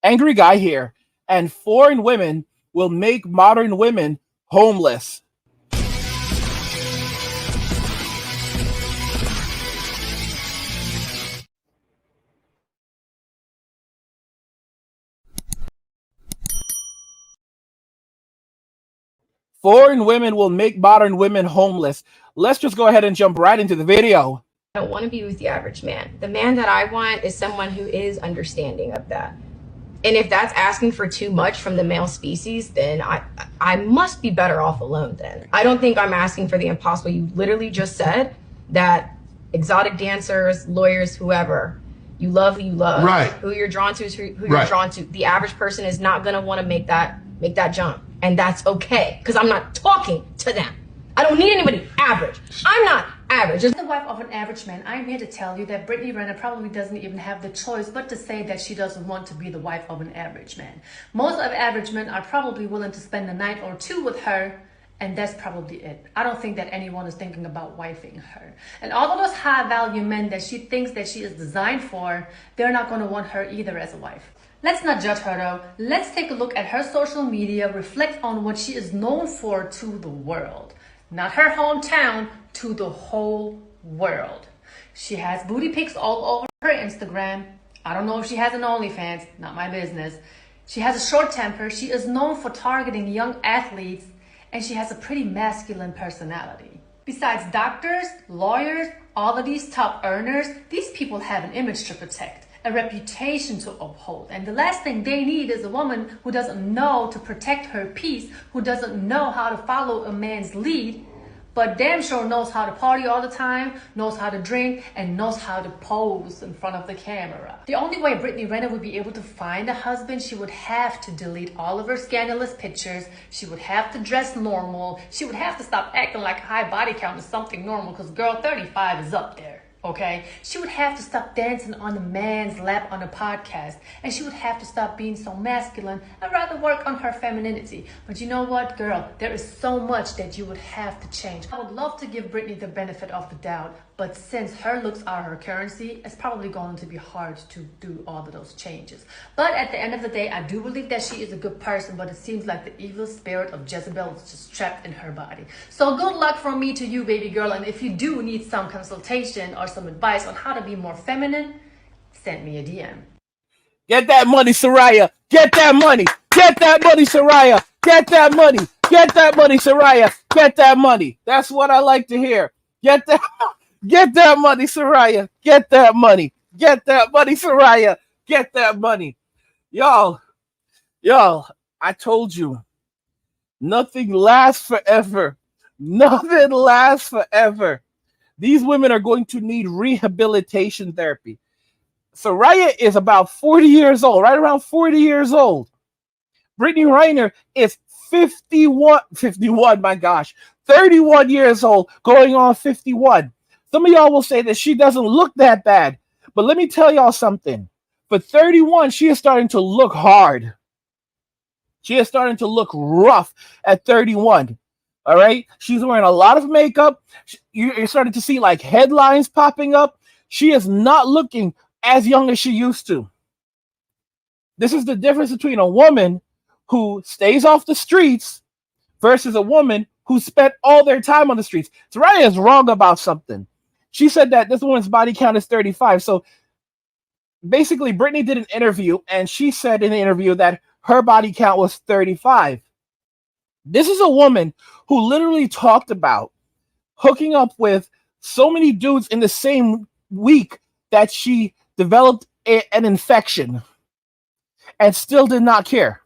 angry guy here, and foreign women will make modern women homeless. Foreign women will make modern women homeless. Let's just go ahead and jump right into the video. I don't want to be with the average man. The man that I want is someone who is understanding of that. And if that's asking for too much from the male species, then I must be better off alone then. I don't think I'm asking for the impossible. You literally just said that exotic dancers, lawyers, whoever, you love who you love. Right. Who you're drawn to is who you're drawn to. The average person is not going to want to make that jump. And that's okay, because I'm not talking to them. I don't need anybody average. I'm not average. As the wife of an average man, I'm here to tell you that Brittany Renner probably doesn't even have the choice but to say that she doesn't want to be the wife of an average man. Most of average men are probably willing to spend a night or two with her, and that's probably it. I don't think that anyone is thinking about wifing her. And all of those high value men that she thinks that she is designed for, they're not going to want her either as a wife. Let's not judge her though. Let's take a look at her social media, reflect on what she is known for to the world. Not her hometown, to the whole world. She has booty pics all over her Instagram. I don't know if she has an OnlyFans, not my business. She has a short temper. She is known for targeting young athletes, and she has a pretty masculine personality. Besides doctors, lawyers, all of these top earners, these people have an image to protect, a reputation to uphold. And the last thing they need is a woman who doesn't know to protect her peace, who doesn't know how to follow a man's lead, but damn sure knows how to party all the time, knows how to drink, and knows how to pose in front of the camera. The only way Brittany Renner would be able to find a husband, she would have to delete all of her scandalous pictures. She would have to dress normal. She would have to stop acting like a high body count is something normal, because girl, 35 is up there. Okay, she would have to stop dancing on a man's lap on a podcast, and she would have to stop being so masculine and rather work on her femininity. But you know what, girl, there is so much that you would have to change. I would love to give Brittany the benefit of the doubt, but since her looks are her currency, it's probably going to be hard to do all of those changes. But at the end of the day, I do believe that she is a good person, but it seems like the evil spirit of Jezebel is just trapped in her body. So good luck from me to you, baby girl, and if you do need some consultation or some advice on how to be more feminine, send me a DM. Get that money, Soraya. Get that money. Get that money, Soraya. Get that money. Get that money, Soraya. Get that money. That's what I like to hear. Get that money, Soraya. Get that money. Get that money, Soraya. Get that money. Y'all, I told you, nothing lasts forever. Nothing lasts forever. These women are going to need rehabilitation therapy. Soraya is about 40 years old, right around 40 years old. Brittany Renner is 51, my gosh, 31 years old, going on 51. Some of y'all will say that she doesn't look that bad, but let me tell y'all something. For 31, she is starting to look hard. She is starting to look rough at 31. All right? She's wearing a lot of makeup. You're starting to see like headlines popping up. She is not looking as young as she used to. This is the difference between a woman who stays off the streets versus a woman who spent all their time on the streets. Soraya is wrong about something. She said that this woman's body count is 35. So basically, Brittany did an interview, and she said in the interview that her body count was 35. This is a woman who literally talked about hooking up with so many dudes in the same week that she developed an infection and still did not care.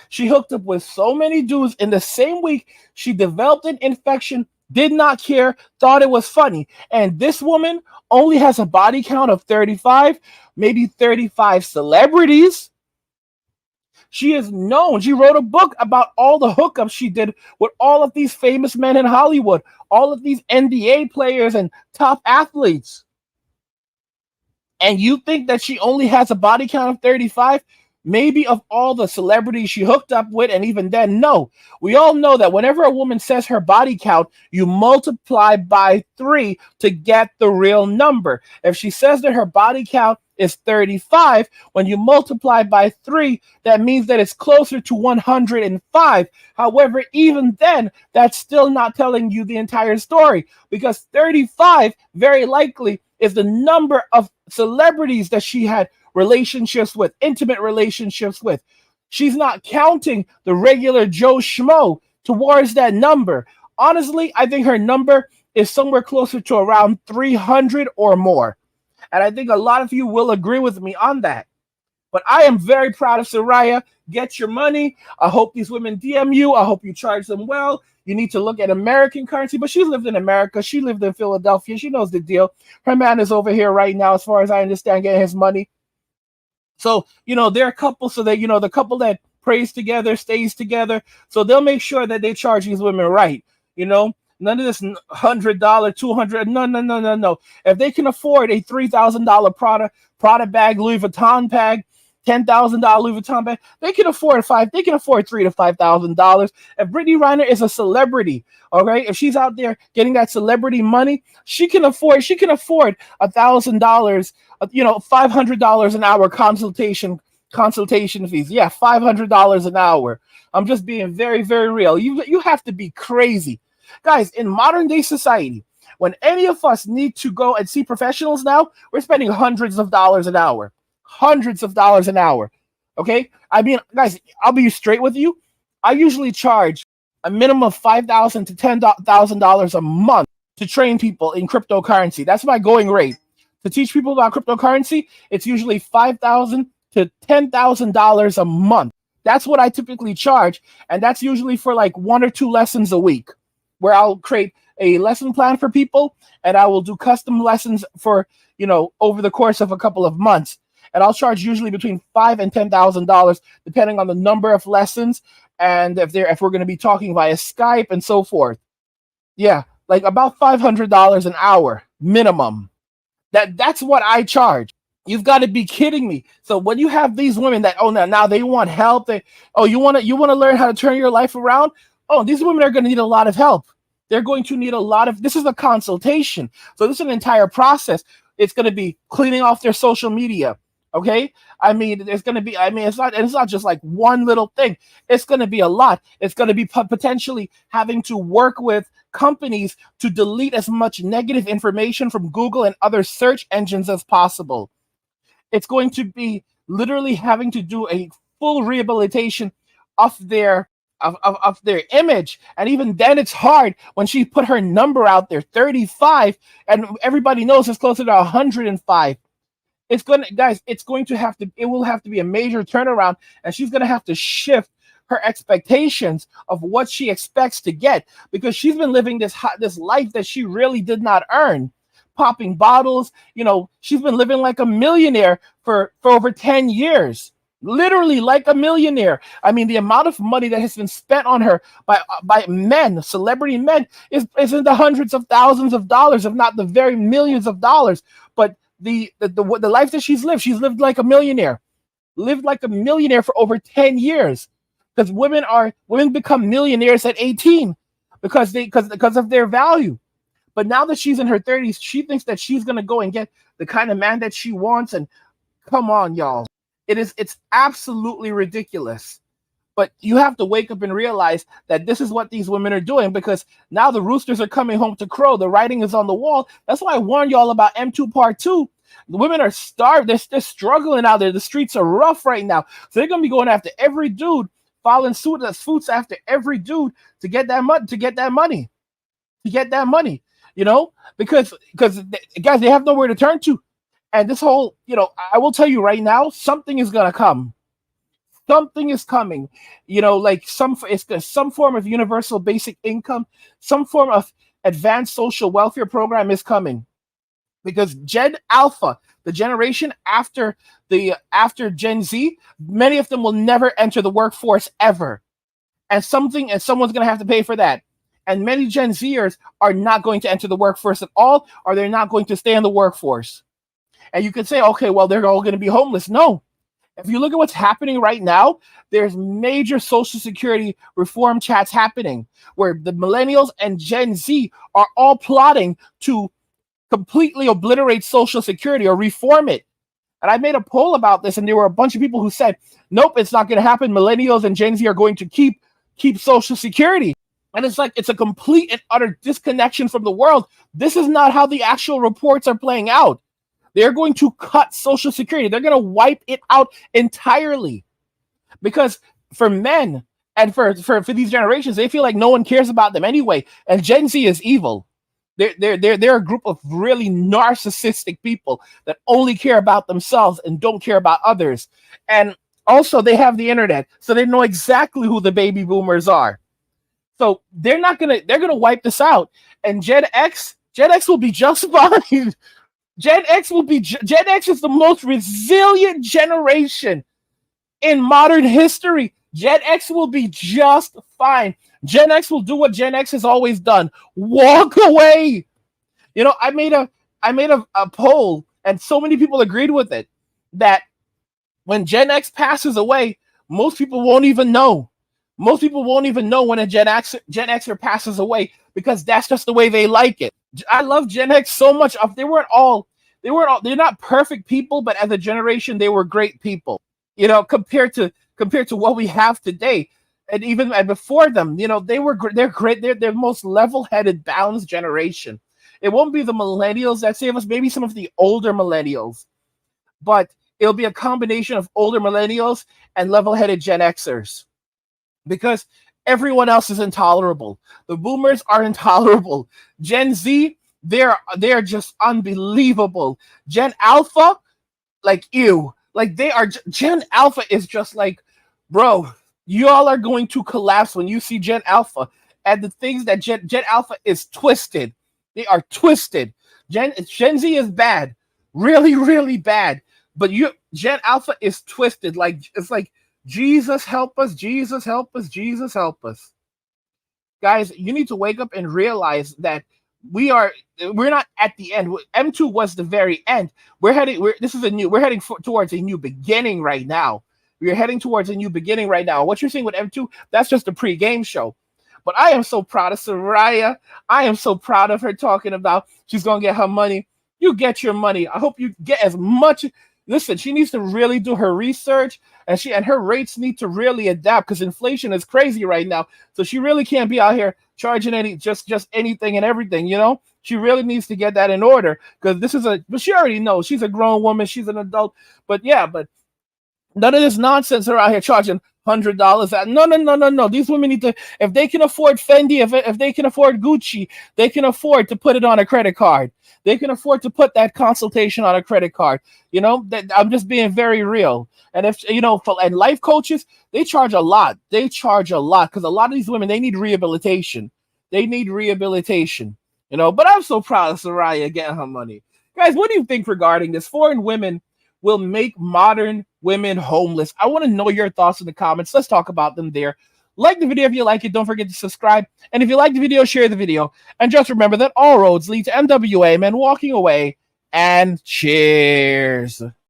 She hooked up with so many dudes in the same week. She developed an infection, did not care, thought it was funny. And this woman only has a body count of 35, maybe 35 celebrities. She is known. She wrote a book about all the hookups she did with all of these famous men in Hollywood, all of these NBA players and top athletes. And you think that she only has a body count of 35? Maybe of all the celebrities she hooked up with, and even then, no. We all know that whenever a woman says her body count, you multiply by 3 to get the real number. If she says that her body count is 35. When you multiply by 3, that means that it's closer to 105. However, even then, that's still not telling you the entire story, because 35 very likely is the number of celebrities that she had relationships with, intimate relationships with. She's not counting the regular Joe Schmo towards that number. Honestly, I think her number is somewhere closer to around 300 or more. And I think a lot of you will agree with me on that. But I am very proud of Soraya. Get your money. I hope these women DM you. I hope you charge them well. You need to look at American currency. But she lived in America. She lived in Philadelphia. She knows the deal. Her man is over here right now, as far as I understand, getting his money. So, they're a couple, so that, the couple that prays together, stays together. So they'll make sure that they charge these women right. None of this $100, $200. No, no, no, no, no. If they can afford a $3,000 Prada bag, Louis Vuitton bag, $10,000 Louis Vuitton bag, they can afford $3,000 to $5,000. If Brittany Reiner is a celebrity, okay, if she's out there getting that celebrity money, she can afford $1,000, $500 an hour consultation fees. Yeah, $500 an hour. I'm just being very, very real. You have to be crazy. Guys, in modern day society, when any of us need to go and see professionals now, we're spending hundreds of dollars an hour. Hundreds of dollars an hour. Okay? I mean, guys, I'll be straight with you. I usually charge a minimum of $5,000 to $10,000 a month to train people in cryptocurrency. That's my going rate. To teach people about cryptocurrency, it's usually $5,000 to $10,000 a month. That's what I typically charge. And that's usually for like 1 or 2 lessons a week, where I'll create a lesson plan for people and I will do custom lessons for, over the course of a couple of months. And I'll charge usually between $5,000 and $10,000, depending on the number of lessons and if we're going to be talking via Skype and so forth. Yeah, like about $500 an hour minimum. That's what I charge. You've got to be kidding me. So when you have these women that now they want help, you want to learn how to turn your life around. These women are going to need a lot of help. They're going to need this is a consultation. So this is an entire process. It's going to be cleaning off their social media. Okay. I mean, it's not just like one little thing. It's going to be a lot. It's going to be potentially having to work with companies to delete as much negative information from Google and other search engines as possible. It's going to be literally having to do a full rehabilitation of their image. And even then it's hard when she put her number out there, 35, and everybody knows it's closer to 105. It will have to be a major turnaround, and she's going to have to shift her expectations of what she expects to get, because she's been living this life that she really did not earn. Popping bottles, she's been living like a millionaire for over 10 years. Literally like a millionaire. I mean, the amount of money that has been spent on her by men, celebrity men, is in the hundreds of thousands of dollars, if not the very millions of dollars. But the life that she's lived like a millionaire. Lived like a millionaire for over 10 years. Because women become millionaires at 18 because of their value. But now that she's in her 30s, she thinks that she's gonna go and get the kind of man that she wants. And come on, y'all. It's absolutely ridiculous. But you have to wake up and realize that this is what these women are doing, because now the roosters are coming home to crow. The writing is on the wall. That's why I warned y'all about M2 Part 2. The women are starved. They're struggling out there. The streets are rough right now. So they're going to be going after every dude, following suits after every dude to get that money. Because guys, they have nowhere to turn to. And this whole, I will tell you right now, something is going to come. Something is coming, like some form of universal basic income, some form of advanced social welfare program is coming, because Gen Alpha, the generation after Gen Z, many of them will never enter the workforce ever, and someone's going to have to pay for that. And many Gen Zers are not going to enter the workforce at all, or they're not going to stay in the workforce. And you could say, okay, well, they're all going to be homeless. No. If you look at what's happening right now, there's major Social Security reform chats happening where the millennials and Gen Z are all plotting to completely obliterate Social Security or reform it. And I made a poll about this, and there were a bunch of people who said, nope, it's not going to happen. Millennials and Gen Z are going to keep Social Security. And it's like, it's a complete and utter disconnection from the world. This is not how the actual reports are playing out. They're going to cut Social Security. They're going to wipe it out entirely. Because for men and for these generations, they feel like no one cares about them anyway. And Gen Z is evil. They're a group of really narcissistic people that only care about themselves and don't care about others. And also, they have the internet, so they know exactly who the baby boomers are. So they're gonna wipe this out. And Gen X will be just fine. Gen X is the most resilient generation in modern history. Gen X will be just fine. Gen X will do what Gen X has always done. Walk away. You know, I made a poll, and so many people agreed with it, that when Gen X passes away, most people won't even know. Most people won't even know when a Gen Xer passes away, because that's just the way they like it. I love Gen X so much. They're not perfect people, but as a generation, they were great people. You know, compared to what we have today, and even before them, you know, they're great. They're the most level-headed, balanced generation. It won't be the millennials that save us, maybe some of the older millennials, but it'll be a combination of older millennials and level-headed Gen Xers, because everyone else is intolerable. The boomers are intolerable. Gen Z, they're just unbelievable. Gen Alpha, like, ew. Like, Gen Alpha is just like, bro, y'all are going to collapse when you see Gen Alpha. And the things that Gen Alpha is twisted. They are twisted. Gen Z is bad. Really, really bad. But Gen Alpha is twisted. Like, it's like, Jesus help us, Jesus help us, Jesus help us. Guys, you need to wake up and realize that we're not at the end. M2 was the very end. We're heading towards a new beginning right now. We're heading towards a new beginning right now. What you're seeing with M2, that's just a pre-game show. But I am so proud of Soraya. I am so proud of her talking about she's gonna get her money. You get your money. I hope you get as much. Listen, she needs to really do her research, and her rates need to really adapt, because inflation is crazy right now. So she really can't be out here charging just anything and everything, you know? She really needs to get that in order, because but she already knows she's a grown woman, she's an adult. But none of this nonsense are out here charging $100. No. These women need to, if they can afford Fendi, if they can afford Gucci, they can afford to put it on a credit card. They can afford to put that consultation on a credit card. You know, I'm just being very real. And if you know, and life coaches, they charge a lot. They charge a lot, because a lot of these women, they need rehabilitation. They need rehabilitation. You know, but I'm so proud of Soraya getting her money. Guys, what do you think regarding this? Foreign women will make modern women homeless. I want to know your thoughts in the comments. Let's talk about them there. Like the video if you like it. Don't forget to subscribe. And if you like the video, share the video. And just remember that all roads lead to MWA, men walking away. And cheers.